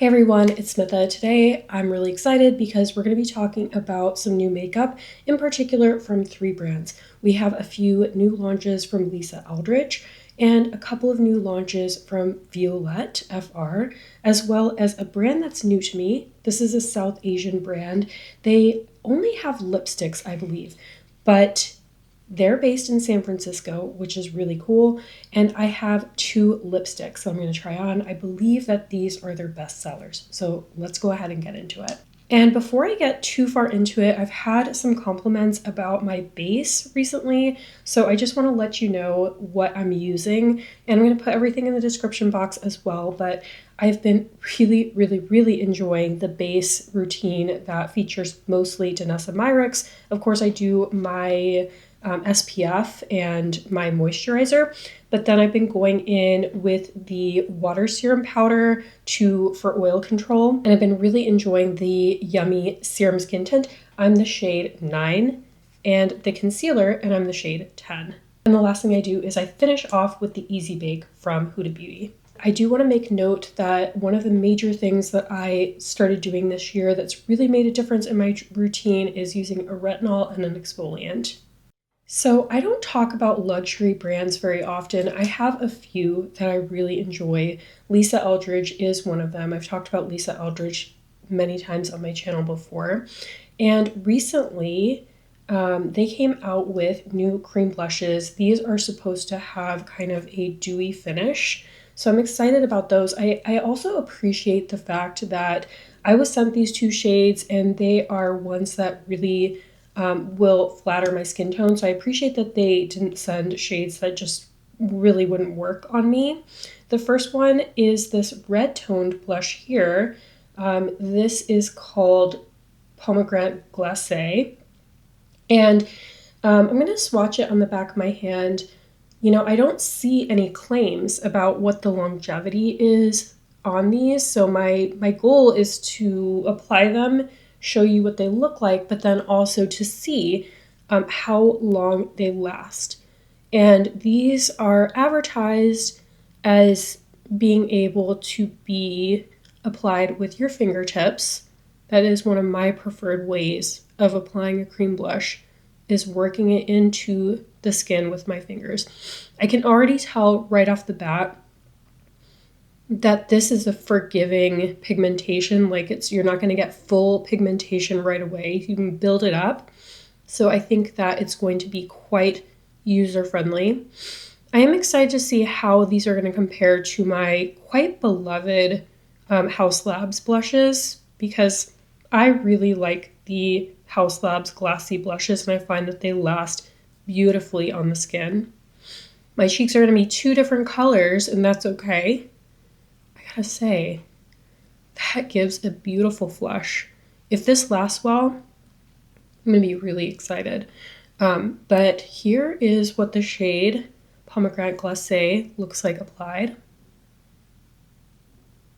Hey everyone, it's Smitha. Today I'm really excited because we're going to be talking about some new makeup, in particular from three brands. We have a few new launches from Eldridge and a couple of new launches from Violette FR, as well as a brand that's new to me. This is a South Asian brand. They only have lipsticks, I believe, but they're based in San Francisco, which is really cool, and I have two lipsticks that I'm going to try on. I believe that these are their best sellers, so let's go ahead and get into it. And before I get too far into it, I've had some compliments about my base recently, so I just want to let you know what I'm using, and I'm going to put everything in the description box as well, but I've been really enjoying the base routine that features mostly Danessa Myricks. Of course, I do my SPF and my moisturizer, but then I've been going in with the water serum powder for oil control, and I've been really enjoying the Yummy Serum Skin Tint. I'm the shade 9, and the concealer, and I'm the shade 10. And the last thing I do is I finish off with the Easy Bake from Huda Beauty. I do want to make note that one of the major things that I started doing this year that's really made a difference in my routine is using a retinol and an exfoliant. So I don't talk about luxury brands very often. I have a few that I really enjoy. Eldridge is one of them. I've talked about Eldridge many times on my channel before. And recently, they came out with new cream blushes. These are supposed to have kind of a dewy finish. So I'm excited about those. I also appreciate the fact that I was sent these two shades, and they are ones that really will flatter my skin tone. So I appreciate that they didn't send shades that just really wouldn't work on me. The first one is this red toned blush here. This is called Pomegranate Glacé. And I'm going to swatch it on the back of my hand. You know, I don't see any claims about what the longevity is on these. So my goal is to apply them, show you what they look like, but then also to see how long they last. And these are advertised as being able to be applied with your fingertips. That is one of my preferred ways of applying a cream blush, is working it into the skin with my fingers. I can already tell right off the bat that this is a forgiving pigmentation. Like, you're not going to get full pigmentation right away. You can build it up. So I think that it's going to be quite user-friendly. I am excited to see how these are going to compare to my quite beloved Haus Labs blushes, because I really like the Haus Labs Glassy blushes, and I find that they last beautifully on the skin. My cheeks are going to be two different colors, and that's okay. I gotta say, that gives a beautiful flush. If this lasts well, I'm gonna be really excited. But here is what the shade Pomegranate Glacé looks like applied.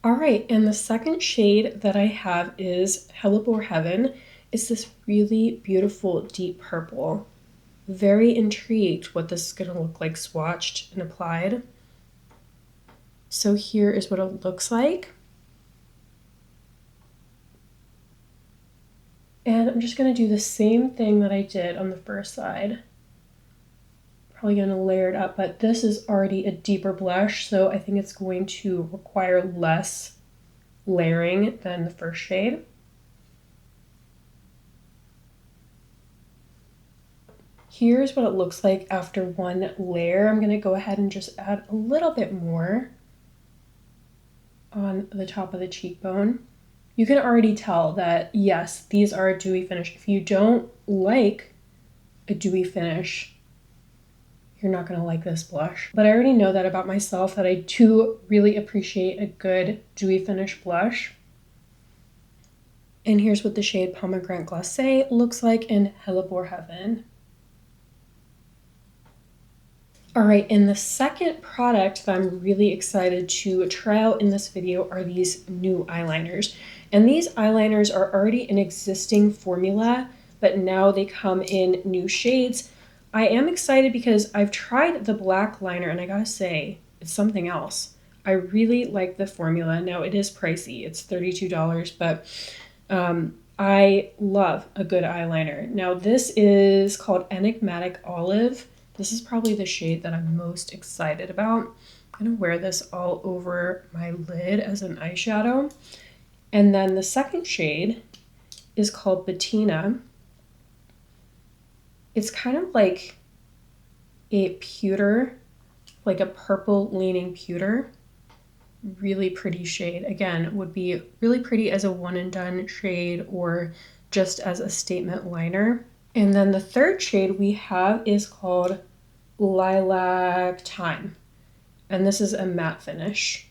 All right, and the second shade that I have is Hellebore Heaven. It's this really beautiful deep purple. Very intrigued what this is gonna look like swatched and applied. So here is what it looks like. And I'm just going to do the same thing that I did on the first side. Probably going to layer it up, but this is already a deeper blush, so I think it's going to require less layering than the first shade. Here's what it looks like after one layer. I'm going to go ahead and just add a little bit more on the top of the cheekbone. You can already tell that, yes, these are a dewy finish. If you don't like a dewy finish, you're not going to like this blush. But I already know that about myself, that I do really appreciate a good dewy finish blush. And here's what the shade Pomegranate Glacé looks like in Hellebore Heaven. All right, and the second product that I'm really excited to try out in this video are these new eyeliners. And these eyeliners are already an existing formula, but now they come in new shades. I am excited because I've tried the black liner, and I gotta say, it's something else. I really like the formula. Now it is pricey. It's $32, but I love a good eyeliner. Now this is called Enigmatic Olive. This is probably the shade that I'm most excited about. I'm gonna wear this all over my lid as an eyeshadow. And then the second shade is called Bettina. It's kind of like a pewter, like a purple leaning pewter. Really pretty shade. Again, would be really pretty as a one and done shade or just as a statement liner. And then the third shade we have is called Lilac Time. And this is a matte finish.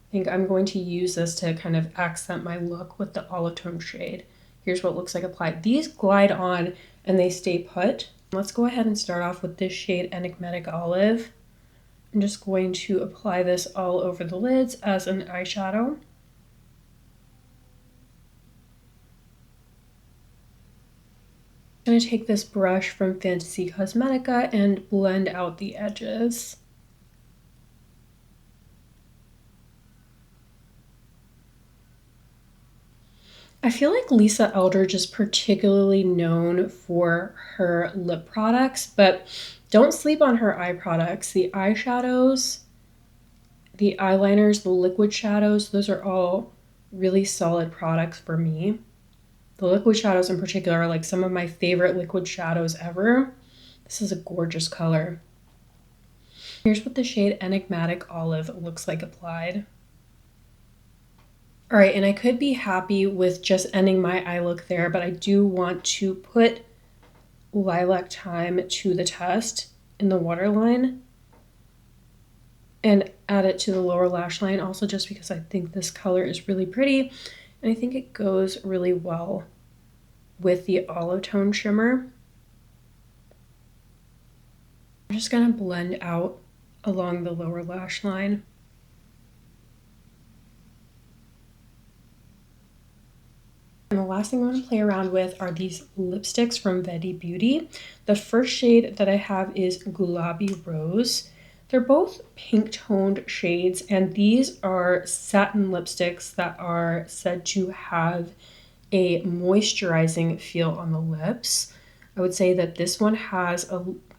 I think I'm going to use this to kind of accent my look with the olive tone shade. Here's what it looks like applied. These glide on and they stay put. Let's go ahead and start off with this shade Enigmatic Olive. I'm just going to apply this all over the lids as an eyeshadow. I'm going to take this brush from Fantasy Cosmetica and blend out the edges. I feel like Lisa Eldridge is particularly known for her lip products, but don't sleep on her eye products. The eyeshadows, the eyeliners, the liquid shadows, those are all really solid products for me. The liquid shadows in particular are like some of my favorite liquid shadows ever. This is a gorgeous color. Here's what the shade Enigmatic Olive looks like applied. All right, and I could be happy with just ending my eye look there, but I do want to put Lilac Time to the test in the waterline and add it to the lower lash line also just because I think this color is really pretty and I think it goes really well with the olive tone shimmer. I'm just gonna blend out along the lower lash line. And the last thing I want to play around with are these lipsticks from Vetty Beauty. The first shade that I have is Gulabi Rose. They're both pink toned shades, and these are satin lipsticks that are said to have a moisturizing feel on the lips. I would say that this one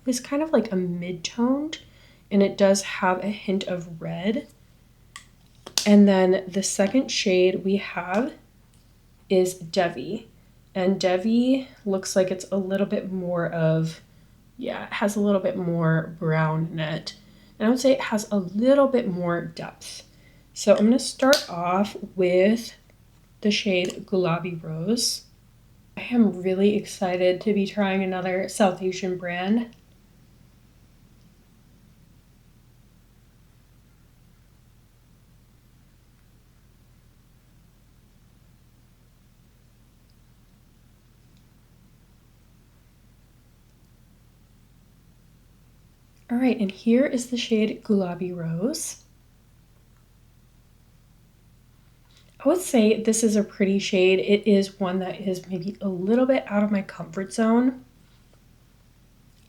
is kind of like a mid-toned, and it does have a hint of red. And then the second shade we have is Devi, and Devi looks like it's a little bit more of, yeah, it has a little bit more brown in it, and I would say it has a little bit more depth. So I'm going to start off with the shade Gulabi Rose. I am really excited to be trying another South Asian brand. All right, and here is the shade Gulabi Rose. I would say this is a pretty shade. It is one that is maybe a little bit out of my comfort zone.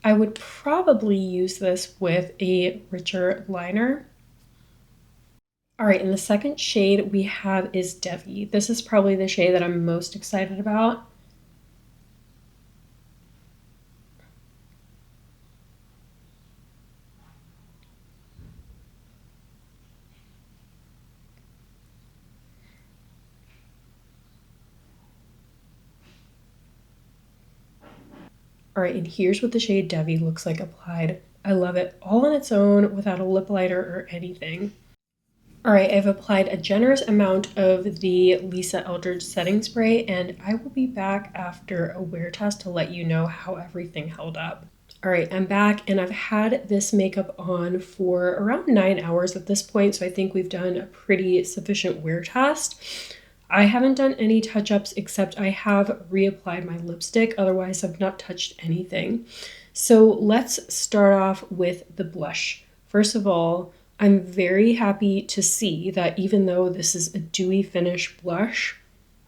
I would probably use this with a richer liner. All right, and the second shade we have is Devi. This is probably the shade that I'm most excited about. All right, and here's what the shade Devi looks like applied. I love it all on its own without a lip liner or anything. All right, I've applied a generous amount of the Lisa Eldridge setting spray, and I will be back after a wear test to let you know how everything held up. All right, I'm back, and I've had this makeup on for around 9 hours at this point, so I think we've done a pretty sufficient wear test. I haven't done any touch-ups except I have reapplied my lipstick. Otherwise, I've not touched anything. So let's start off with the blush. First of all, I'm very happy to see that even though this is a dewy finish blush,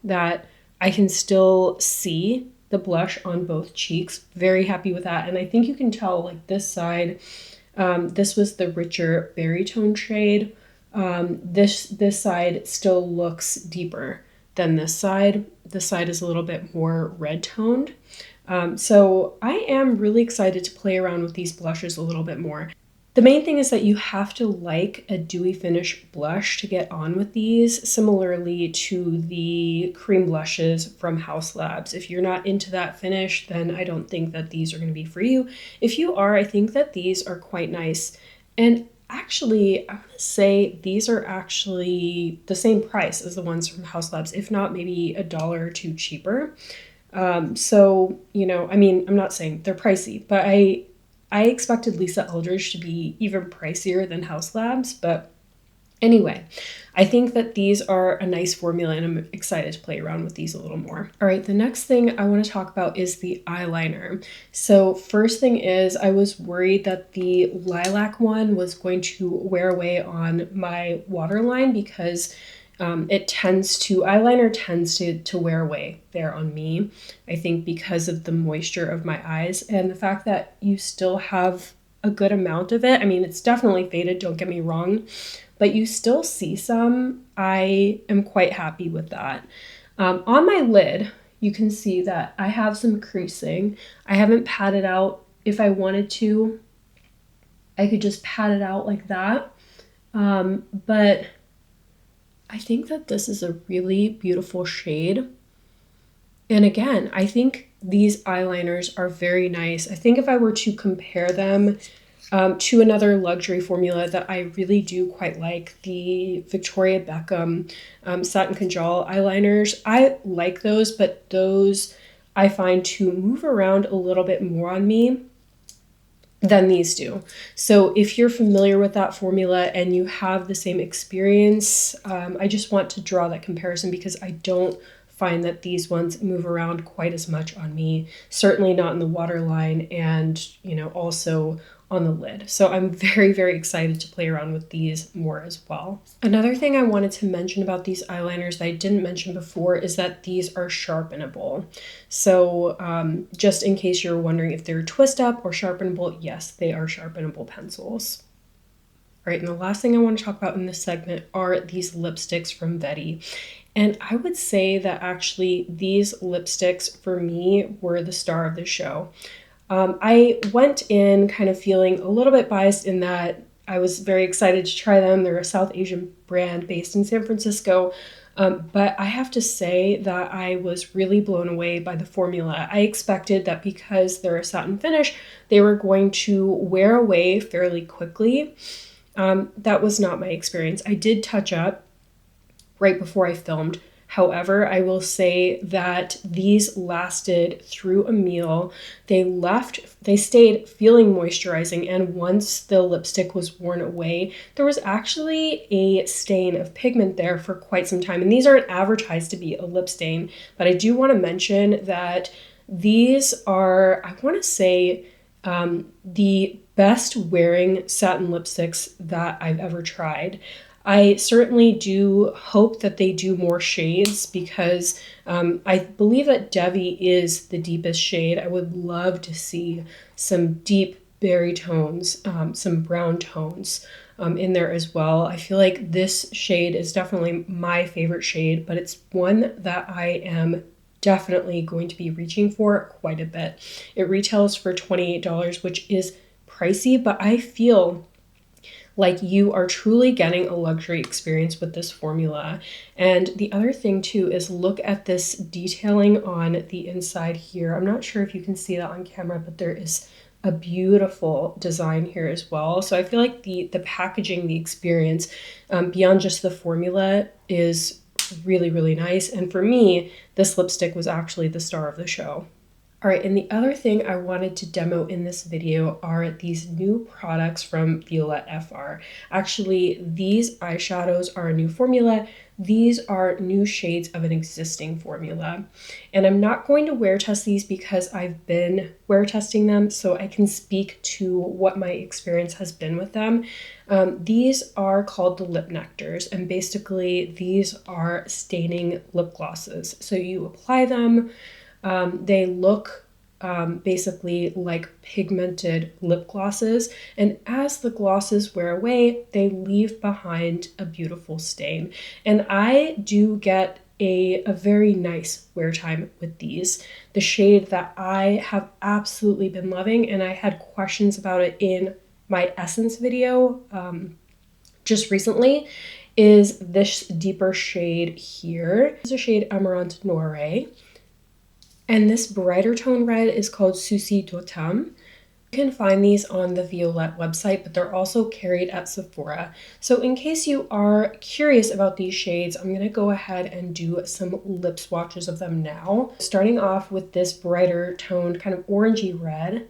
that I can still see the blush on both cheeks. Very happy with that. And I think you can tell, like this side, this was the richer berry tone shade, This side still looks deeper than this side. This side is a little bit more red toned. So I am really excited to play around with these blushes a little bit more. The main thing is that you have to like a dewy finish blush to get on with these, similarly to the cream blushes from Haus Labs. If you're not into that finish, then I don't think that these are going to be for you. If you are, I think that these are quite nice. And actually, I want to say these are actually the same price as the ones from Haus Labs, if not maybe $1 or $2 cheaper. So, you know, I mean, I'm not saying they're pricey, but I expected Lisa Eldridge to be even pricier than Haus Labs, but anyway, I think that these are a nice formula and I'm excited to play around with these a little more. All right, the next thing I want to talk about is the eyeliner. So first thing is I was worried that the lilac one was going to wear away on my waterline because eyeliner tends to wear away there on me. I think because of the moisture of my eyes and the fact that you still have a good amount of it. I mean, it's definitely faded, don't get me wrong, but you still see some. I am quite happy with that. On my lid, you can see that I have some creasing. I haven't patted out. If I wanted to, I could just pat it out like that. But I think that this is a really beautiful shade. And again, I think these eyeliners are very nice. I think if I were to compare them to another luxury formula that I really do quite like, the Victoria Beckham Satin Conjal eyeliners, I like those, but those I find to move around a little bit more on me than these do. So if you're familiar with that formula and you have the same experience, I just want to draw that comparison because I don't find that these ones move around quite as much on me, certainly not in the waterline and, you know, also on the lid. So I'm very, very excited to play around with these more as well. Another thing I wanted to mention about these eyeliners that I didn't mention before is that these are sharpenable. So just in case you're wondering if they're twist up or sharpenable, yes, they are sharpenable pencils. All right, and the last thing I want to talk about in this segment are these lipsticks from Vetty. And I would say that actually these lipsticks for me were the star of the show. I went in kind of feeling a little bit biased in that I was very excited to try them. They're a South Asian brand based in San Francisco. But I have to say that I was really blown away by the formula. I expected that because they're a satin finish, they were going to wear away fairly quickly. That was not my experience. I did touch up right before I filmed. However, I will say that these lasted through a meal. They stayed feeling moisturizing, and once the lipstick was worn away, there was actually a stain of pigment there for quite some time. And these aren't advertised to be a lip stain, but I do want to mention that these are, I want to say, the best wearing satin lipsticks that I've ever tried. I certainly do hope that they do more shades because I believe that Devi is the deepest shade. I would love to see some deep berry tones, some brown tones in there as well. I feel like this shade is definitely my favorite shade, but it's one that I am definitely going to be reaching for quite a bit. It retails for $28, which is pricey, but I feel like you are truly getting a luxury experience with this formula. And the other thing too is look at this detailing on the inside here. I'm not sure if you can see that on camera, but there is a beautiful design here as well. So I feel like the packaging, the experience, beyond just the formula is really, really nice. And for me, this lipstick was actually the star of the show. All right, and the other thing I wanted to demo in this video are these new products from Violette FR. Actually, these eyeshadows are a new formula. These are new shades of an existing formula. And I'm not going to wear test these because I've been wear testing them, so I can speak to what my experience has been with them. These are called the lip nectars, and basically these are staining lip glosses. So you apply them. They look basically like pigmented lip glosses, and as the glosses wear away, they leave behind a beautiful stain. And I do get a very nice wear time with these. The shade that I have absolutely been loving, and I had questions about it in my Essence video just recently, is this deeper shade here. This is a shade Amaranth Noire. And this brighter tone red is called Souci d'Automne. You can find these on the Violette website, but they're also carried at Sephora. So in case you are curious about these shades, I'm going to go ahead and do some lip swatches of them now. Starting off with this brighter toned kind of orangey red.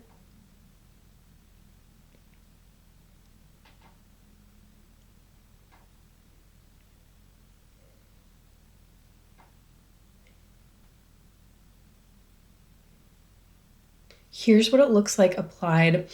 Here's what it looks like applied.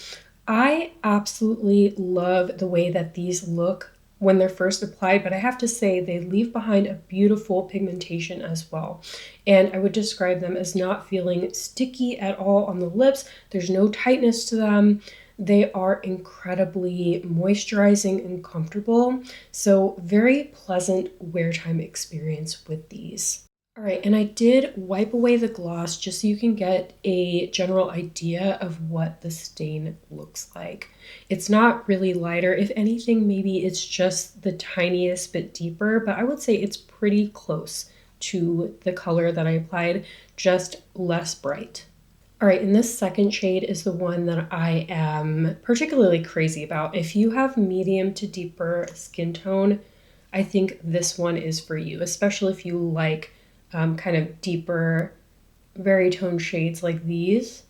I absolutely love the way that these look when they're first applied, but I have to say they leave behind a beautiful pigmentation as well. And I would describe them as not feeling sticky at all on the lips. There's no tightness to them. They are incredibly moisturizing and comfortable. So very pleasant wear time experience with these. All right, and I did wipe away the gloss just so you can get a general idea of what the stain looks like. It's not really lighter. If anything, maybe it's just the tiniest bit deeper, but I would say it's pretty close to the color that I applied, just less bright. All right, and this second shade is the one that I am particularly crazy about. If you have medium to deeper skin tone, I think this one is for you, especially if you like kind of deeper, very toned shades like these.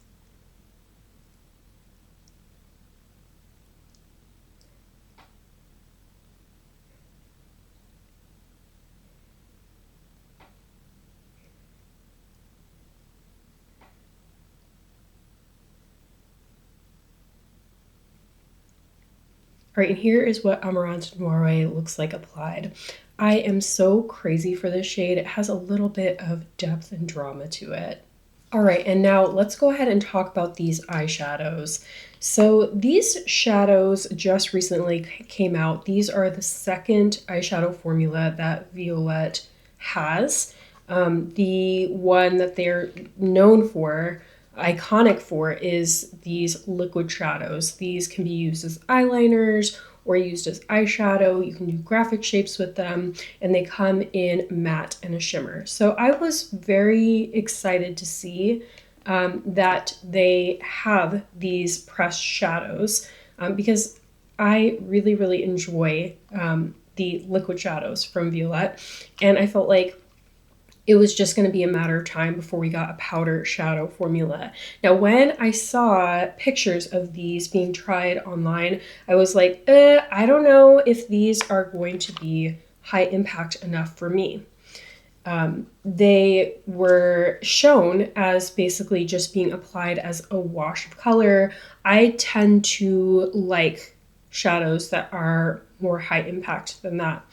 All right, and here is what Amaranth Noire looks like applied. I am so crazy for this shade. It has a little bit of depth and drama to it. All right, and now let's go ahead and talk about these eyeshadows. So these shadows just recently came out. These are the second eyeshadow formula that Violette has. The one that they're known for, iconic for, is these liquid shadows. These can be used as eyeliners or used as eyeshadow. You can do graphic shapes with them, and they come in matte and a shimmer. So I was very excited to see that they have these pressed shadows because I really, really enjoy the liquid shadows from Violette, and I felt like it was just going to be a matter of time before we got a powder shadow formula. Now, when I saw pictures of these being tried online, I was like, I don't know if these are going to be high impact enough for me. They were shown as basically just being applied as a wash of color. I tend to like shadows that are more high impact than that.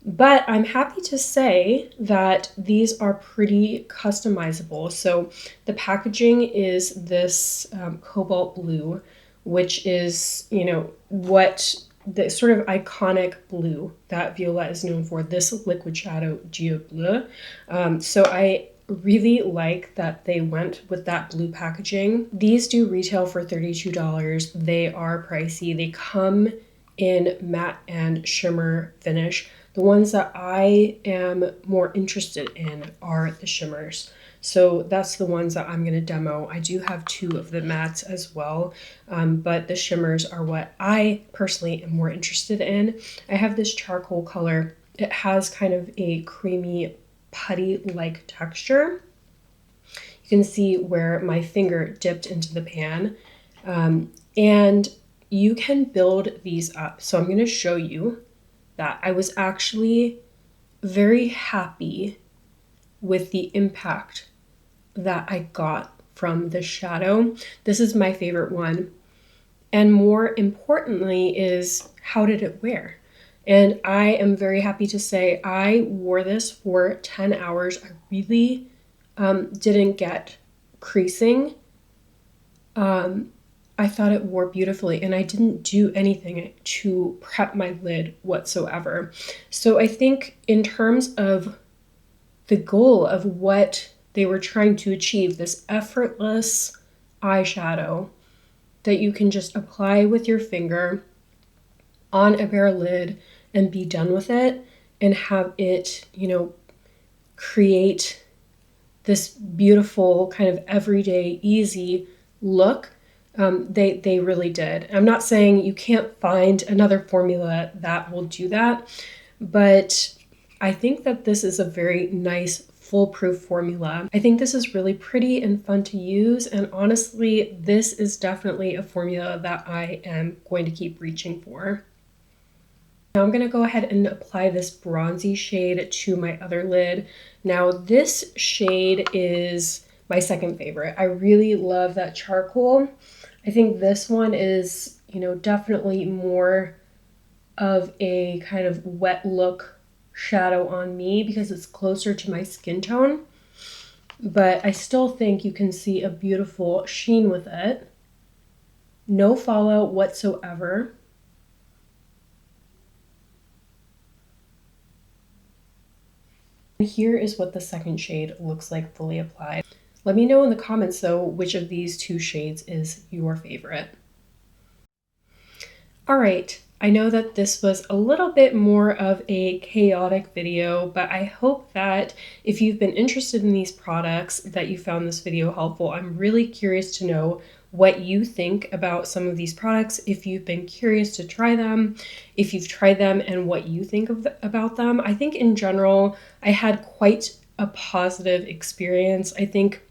But I'm happy to say that these are pretty customizable. So the packaging is this cobalt blue, which is, you know, what the sort of iconic blue that Violette is known for, this liquid shadow Geo Bleu. So I really like that they went with that blue packaging. These do retail for $32. They are pricey. They come in matte and shimmer finish. The ones that I am more interested in are the shimmers. So that's the ones that I'm going to demo. I do have two of the mattes as well, but the shimmers are what I personally am more interested in. I have this charcoal color. It has kind of a creamy putty-like texture. You can see where my finger dipped into the pan, and you can build these up. So I'm going to show you that I was actually very happy with the impact that I got from the shadow. This is my favorite one. And more importantly is, how did it wear? And I am very happy to say I wore this for 10 hours. I really didn't get creasing I thought it wore beautifully, and I didn't do anything to prep my lid whatsoever. So I think in terms of the goal of what they were trying to achieve, this effortless eyeshadow that you can just apply with your finger on a bare lid and be done with it, and have it, create this beautiful kind of everyday easy look. They really did. I'm not saying you can't find another formula that will do that, but I think that this is a very nice foolproof formula. I think this is really pretty and fun to use, and honestly, this is definitely a formula that I am going to keep reaching for. Now I'm going to go ahead and apply this bronzy shade to my other lid. Now this shade is my second favorite. I really love that charcoal. I think this one is, definitely more of a kind of wet look shadow on me because it's closer to my skin tone. But I still think you can see a beautiful sheen with it. No fallout whatsoever. Here is what the second shade looks like fully applied. Let me know in the comments though which of these two shades is your favorite. All right, I know that this was a little bit more of a chaotic video, but I hope that if you've been interested in these products that you found this video helpful. I'm really curious to know what you think about some of these products, if you've been curious to try them, if you've tried them and what you think about them. I think in general, I had quite a positive experience. I think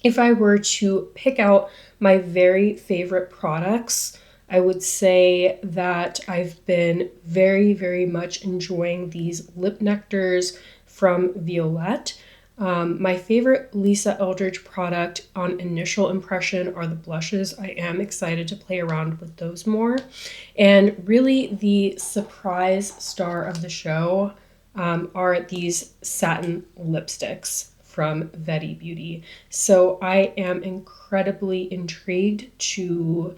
if I were to pick out my very favorite products, I would say that I've been very, very much enjoying these lip nectars from Violette. My favorite Lisa Eldridge product on initial impression are the blushes. I am excited to play around with those more. And really the surprise star of the show are these satin lipsticks from Vetty Beauty. So I am incredibly intrigued to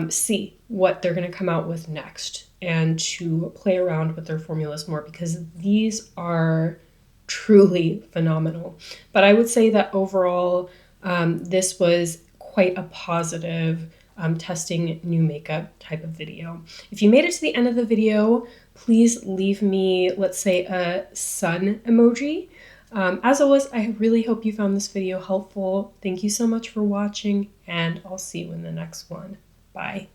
see what they're going to come out with next and to play around with their formulas more, because these are truly phenomenal. But I would say that overall, this was quite a positive testing new makeup type of video. If you made it to the end of the video, please leave me, let's say, a sun emoji. As always, I really hope you found this video helpful. Thank you so much for watching, and I'll see you in the next one. Bye.